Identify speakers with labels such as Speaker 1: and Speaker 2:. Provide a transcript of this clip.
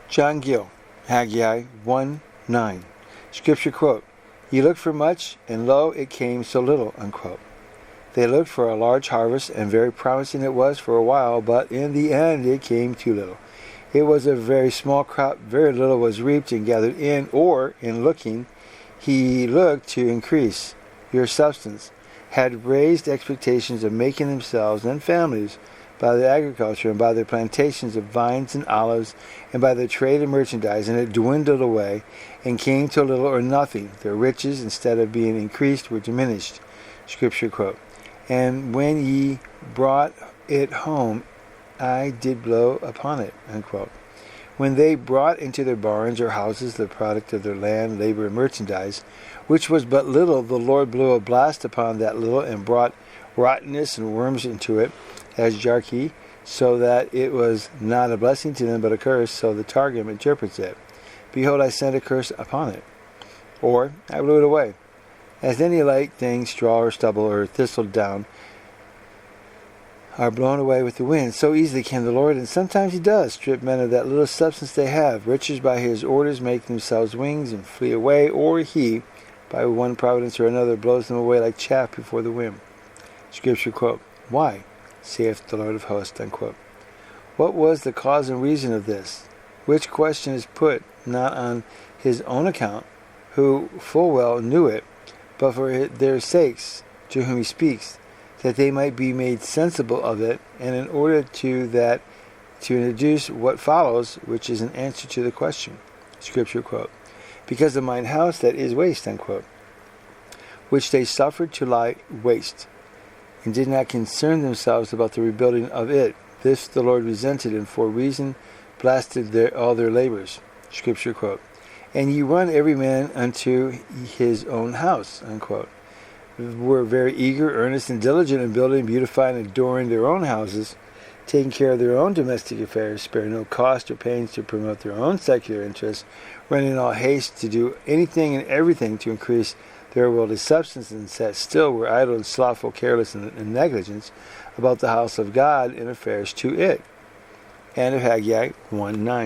Speaker 1: John Gill, Haggai 1:9. Scripture quote, "Ye looked for much, and lo, it came so little," unquote. They looked for a large harvest, and very promising it was for a while, but in the end it came too little. It was a very small crop, very little was reaped and gathered in, or, in looking, he looked to increase. Your substance had raised expectations of making themselves and families by their agriculture and by their plantations of vines and olives and by their trade in merchandise, and it dwindled away and came to little or nothing. Their riches, instead of being increased, were diminished. Scripture quote, "And when ye brought it home, I did blow upon it," unquote. When they brought into their barns or houses the product of their land, labor, and merchandise, which was but little, the Lord blew a blast upon that little and brought rottenness and worms into it, as Jarkey, so that it was not a blessing to them but a curse, so the Targum interprets it. "Behold, I sent a curse upon it," or "I blew it away." As any light thing, straw or stubble or thistle down, are blown away with the wind, so easily can the Lord, and sometimes he does, strip men of that little substance they have. Riches by his orders make themselves wings and flee away, or he, by one providence or another, blows them away like chaff before the wind. Scripture quote, "Why, saith the Lord of hosts," unquote. What was the cause and reason of this? Which question is put, not on his own account, who full well knew it, but for their sakes, to whom he speaks, that they might be made sensible of it, and in order to that to introduce what follows, which is an answer to the question. Scripture quote, "Because of mine house that is waste," unquote, which they suffered to lie waste, and did not concern themselves about the rebuilding of it. This the Lord resented, and for reason blasted all their labors. Scripture quote, "And ye run every man unto his own house," unquote. Were very eager, earnest, and diligent in building, beautifying, and adoring their own houses, taking care of their own domestic affairs, sparing no cost or pains to promote their own secular interests, running in all haste to do anything and everything to increase their worldly substance, and sat still, were idle and slothful, careless and negligent about the house of God and affairs to it. End of Haggai 1:9.